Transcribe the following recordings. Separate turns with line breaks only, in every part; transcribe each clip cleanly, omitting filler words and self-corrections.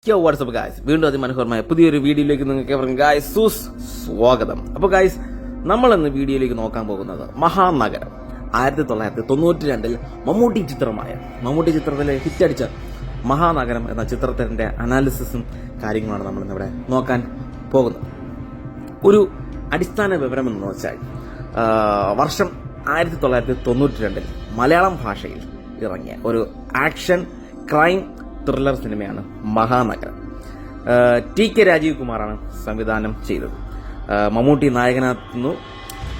WhatsApp guys, വീണ്ടും അതിമനോഹരമായ പുതിയൊരു വീഡിയോയിലേക്ക് നിങ്ങൾക്ക് എവർക്കും ഗായ്സ് സ്വാഗതം. അപ്പോൾ ഗായ്സ്, നമ്മളിന്ന് വീഡിയോയിലേക്ക് നോക്കാൻ പോകുന്നത് മഹാനഗരം 1992 മമ്മൂട്ടി ചിത്രത്തിലെ ഹിറ്റടിച്ച മഹാനഗരം എന്ന ചിത്രത്തിന്റെ അനാലിസിസും കാര്യങ്ങളാണ് നമ്മളിന്നിവിടെ നോക്കാൻ പോകുന്നത്. ഒരു അടിസ്ഥാന വിവരം എന്ന് വെച്ചാൽ വർഷം 1992 മലയാളം ഭാഷയിൽ ഇറങ്ങിയ ഒരു ആക്ഷൻ ക്രൈം ത്രില്ലർ സിനിമയാണ് മഹാനഗരം. ടി.കെ. രാജീവ് കുമാറാണ് സംവിധാനം ചെയ്തത്. മമ്മൂട്ടി നായകനാകുന്നു.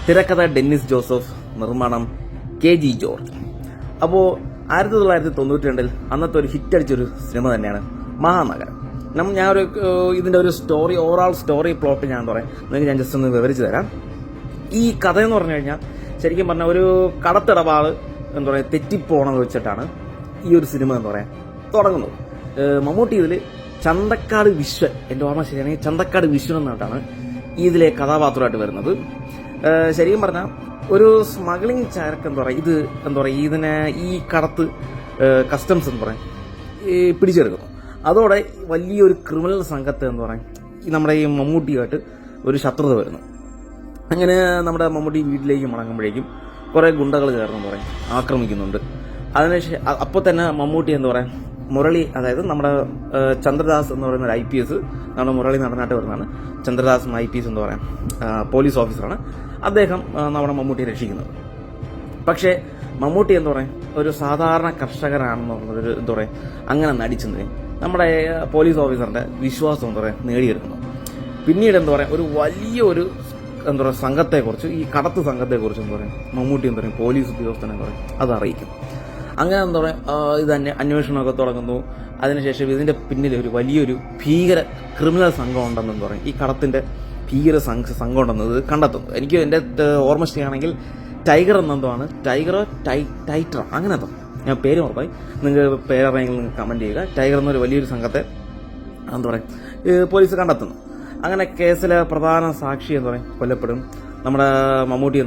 തിരക്കഥ ഡെന്നിസ് ജോസഫ്, നിർമ്മാണം കെ.ജി. ജോർജ്. അപ്പോൾ 1992 അന്നത്തെ ഒരു ഹിറ്റടിച്ചൊരു സിനിമ തന്നെയാണ് മഹാനഗരം. ഞാനൊരു ഇതിന്റെ ഒരു ഓവറോൾ സ്റ്റോറി പ്ലോട്ട് ഞാൻ നിങ്ങൾക്ക് ഞാൻ ജസ്റ്റ് ഒന്ന് വിവരിച്ചു തരാം. ഈ കഥ എന്ന് പറഞ്ഞു കഴിഞ്ഞാൽ ശരിക്കും പറഞ്ഞാൽ ഒരു കടത്തിടപാട് തെറ്റിപ്പോണെന്ന് വെച്ചിട്ടാണ് ഈ ഒരു സിനിമ തുടങ്ങുന്നത്. മമ്മൂട്ടി ഇതിൽ ചന്തക്കാട് വിശ്വൻ, എൻ്റെ ഓർമ്മ ശരിയാണെങ്കിൽ ചന്തക്കാട് വിശ്വൻ എന്നിട്ടാണ് ഇതിലെ കഥാപാത്രമായിട്ട് വരുന്നത്. ശരിക്കും പറഞ്ഞാൽ ഒരു സ്മഗ്ലിംഗ് ചരക്ക് ഇതിനെ ഈ കടത്ത് കസ്റ്റംസ് പിടിച്ചെടുക്കുന്നു. അതോടെ വലിയൊരു ക്രിമിനൽ സംഘത്തെ നമ്മുടെ ഈ മമ്മൂട്ടിയായിട്ട് ഒരു ശത്രുത വരുന്നു. അങ്ങനെ നമ്മുടെ മമ്മൂട്ടി വീട്ടിലേക്ക് മടങ്ങുമ്പോഴേക്കും കുറെ ഗുണ്ടകൾ ചേർന്ന് ആക്രമിക്കുന്നുണ്ട്. അപ്പോൾ തന്നെ മമ്മൂട്ടി മുരളി, അതായത് നമ്മുടെ ചന്ദ്രദാസ് എന്ന് പറയുന്ന ഒരു IPS, നമ്മുടെ മുരളി നടനായിട്ട് വരുന്നതാണ്. ചന്ദ്രദാസ് IPS എന്ന് പറയാം, പോലീസ് ഓഫീസറാണ്. അദ്ദേഹം നമ്മുടെ മമ്മൂട്ടിയെ രക്ഷിക്കുന്നത്. പക്ഷേ മമ്മൂട്ടി ഒരു സാധാരണ കർഷകനാണെന്നുള്ളൊരു അങ്ങനെ നടിച്ചെന്ന് നമ്മുടെ പോലീസ് ഓഫീസറിന്റെ വിശ്വാസം നേടിയെടുക്കുന്നു. പിന്നീട് ഒരു വലിയൊരു സംഘത്തെക്കുറിച്ച്, ഈ കടത്ത് സംഘത്തെക്കുറിച്ച് മമ്മൂട്ടി പോലീസ് ഉദ്യോഗസ്ഥനെ അത് അറിയിക്കും. അങ്ങനെ ഇത് അന്വേഷണമൊക്കെ തുടങ്ങുന്നു. അതിനുശേഷം ഇതിന്റെ പിന്നിൽ ഒരു വലിയൊരു ഭീകര ക്രിമിനൽ സംഘം ഉണ്ടെന്ന് ഈ കടത്തിന്റെ ഭീകര സംഘം ഉണ്ടെന്നത് കണ്ടെത്തുന്നു. എനിക്ക് എന്റെ ഓർമ്മ ശരിയാണെങ്കിൽ ടൈഗർ എന്നെന്തോആണ്, ടൈറ്റർ അങ്ങനത്തെ, ഞാൻ പേര് ഓർമ്മായി. നിങ്ങൾക്ക് പേരറിയെങ്കിൽ നിങ്ങൾ കമന്റ് ചെയ്യുക. ടൈഗർ എന്നൊരു വലിയൊരു സംഘത്തെ പോലീസ് കണ്ടെത്തുന്നു. അങ്ങനെ കേസിലെ പ്രധാന സാക്ഷി കൊല്ലപ്പെടും. നമ്മുടെ മമ്മൂട്ടി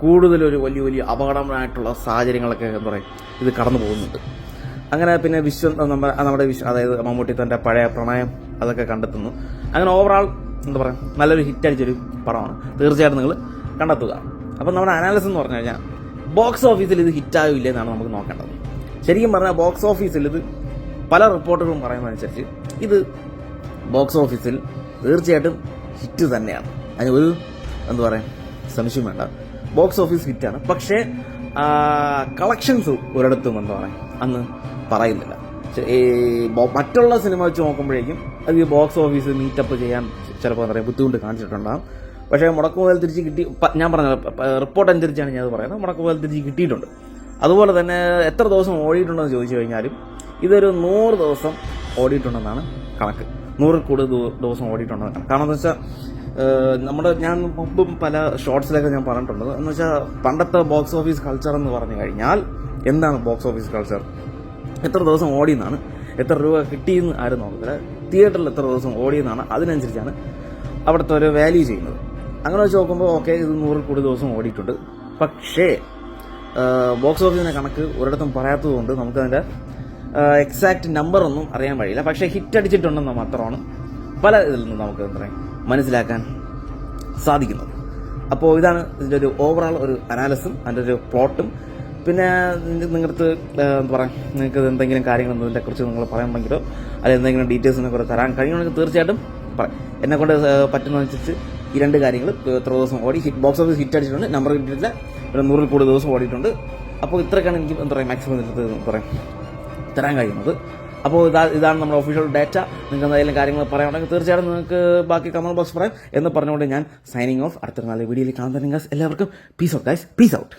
കൂടുതലൊരു വലിയ അപകടമായിട്ടുള്ള സാഹചര്യങ്ങളൊക്കെ ഇത് കടന്നു പോകുന്നുണ്ട്. അങ്ങനെ പിന്നെ നമ്മുടെ അതായത് മമ്മൂട്ടി തന്റെ പഴയ പ്രണയം അതൊക്കെ കണ്ടെത്തുന്നു. അങ്ങനെ ഓവറോൾ നല്ലൊരു ഹിറ്റടിച്ചൊരു പടമാണ്. തീർച്ചയായിട്ടും നിങ്ങൾ കണ്ടെത്തുക. അപ്പം നമ്മുടെ അനാലിസിസ് എന്ന് പറഞ്ഞു കഴിഞ്ഞാൽ ബോക്സ് ഓഫീസിൽ ഇത് ഹിറ്റാകില്ല എന്നാണ് നമുക്ക് നോക്കേണ്ടത്. ശരിക്കും പറഞ്ഞാൽ ബോക്സ് ഓഫീസിൽ ഇത് പല റിപ്പോർട്ടുകളും പറയുന്നതനുസരിച്ച് ഇത് ബോക്സ് ഓഫീസിൽ തീർച്ചയായിട്ടും ഹിറ്റ് തന്നെയാണ്. അതിന് ഒരു സംശയം വേണ്ട, ബോക്സ് ഓഫീസ് ഹിറ്റാണ്. പക്ഷേ കളക്ഷൻസ് ഒരിടത്തും അന്ന് പറയുന്നില്ല. മറ്റുള്ള സിനിമ വെച്ച് നോക്കുമ്പോഴേക്കും അത് ഈ ബോക്സ് ഓഫീസ് മീറ്റപ്പ് ചെയ്യാൻ ചിലപ്പോൾ ബുദ്ധിമുട്ട് കാണിച്ചിട്ടുണ്ടാകും. പക്ഷേ മുടക്കുമുതൽ തിരിച്ച് കിട്ടി. ഞാൻ പറഞ്ഞ റിപ്പോർട്ട് അനുസരിച്ചാണ് ഞാൻ അത് പറയുന്നത്. മുടക്കുമുതൽ തിരിച്ച് കിട്ടിയിട്ടുണ്ട്. അതുപോലെ തന്നെ എത്ര ദിവസം ഓടിയിട്ടുണ്ടെന്ന് ചോദിച്ചു കഴിഞ്ഞാലും ഇതൊരു 100 ദിവസം ഓടിയിട്ടുണ്ടെന്നാണ് കണക്ക്. 100 കൂടുതൽ ദിവസം ഓടിയിട്ടുണ്ടെന്ന് കണക്ക്. കാരണം എന്ന് വെച്ചാൽ ഞാൻ മുമ്പും പല ഷോർട്സിലൊക്കെ ഞാൻ പറഞ്ഞിട്ടുണ്ട്. എന്ന് വെച്ചാൽ പണ്ടത്തെ ബോക്സ് ഓഫീസ് കൾച്ചർ എന്ന് പറഞ്ഞു കഴിഞ്ഞാൽ എന്താണ് ബോക്സ് ഓഫീസ് കൾച്ചർ? എത്ര ദിവസം ഓടിയെന്നാണ്, എത്ര രൂപ കിട്ടിയെന്ന് ആരും നോക്കത്തില്ല. തിയേറ്ററിൽ എത്ര ദിവസം ഓടിയെന്നാണ്, അതിനനുസരിച്ചാണ് അവിടുത്തെ ഒരു വാല്യൂ ചെയ്യുന്നത്. അങ്ങനെ വെച്ച് നോക്കുമ്പോൾ ഓക്കെ, ഇത് 100 കൂടുതൽ ദിവസം ഓടിയിട്ടുണ്ട്. പക്ഷേ ബോക്സ് ഓഫീസിന്റെ കണക്ക് ഒരിടത്തും പറയാത്തതുകൊണ്ട് നമുക്കതിന്റെ എക്സാക്ട് നമ്പർ ഒന്നും അറിയാൻ കഴിയില്ല. പക്ഷേ ഹിറ്റ് അടിച്ചിട്ടുണ്ടെന്ന് മാത്രമാണ് പല ഇതിൽ നിന്ന് നമുക്ക് മനസ്സിലാക്കാൻ സാധിക്കുന്നത്. അപ്പോൾ ഇതാണ് ഇതിന്റെ ഒരു ഓവറോൾ ഒരു അനാലിസും അതിന്റെ ഒരു പ്ലോട്ടും. പിന്നെ നിങ്ങൾക്ക് നിങ്ങൾക്ക് എന്തെങ്കിലും കാര്യങ്ങൾ ഇതിനെ കുറിച്ച് നിങ്ങൾ പറയുന്നുണ്ടെങ്കിലോ അല്ലെങ്കിൽ എന്തെങ്കിലും ഡീറ്റെയിൽസിനെ കുറിച്ച് തരാൻ കഴിയുമെങ്കിൽ തീർച്ചയായിട്ടും പറയാം. എന്നെ കൊണ്ട് പറ്റുന്നതനുസരിച്ച് ഈ 2 കാര്യങ്ങൾ, എത്ര ദിവസം ഓടി, ബോക്സ് ഓഫീസ് ഹിറ്റ് അടിച്ചിട്ടുണ്ട്, നമ്പർ കിട്ടിയിട്ടില്ല, 100 കൂടുതൽ ദിവസം ഓടിയിട്ടുണ്ട്. അപ്പോൾ ഇത്രയൊക്കെയാണ് എനിക്ക് മാക്സിമം തരാൻ കഴിയുന്നത്. അപ്പോൾ ഇതാണ് നമ്മുടെ ഒഫീഷ്യൽ ഡാറ്റ. നിങ്ങൾക്ക് എന്തെങ്കിലും കാര്യങ്ങൾ പറയാനുണ്ടെങ്കിൽ തീർച്ചയായിട്ടും നിങ്ങൾക്ക് ബാക്കി കമന്റ് ബോക്സ് പറയാം എന്ന് പറഞ്ഞുകൊണ്ട് ഞാൻ സൈനിങ് ഓഫ്. അടുത്ത നല്ല വീഡിയോയിൽ കാണുന്ന എല്ലാവർക്കും peace out guys, peace out.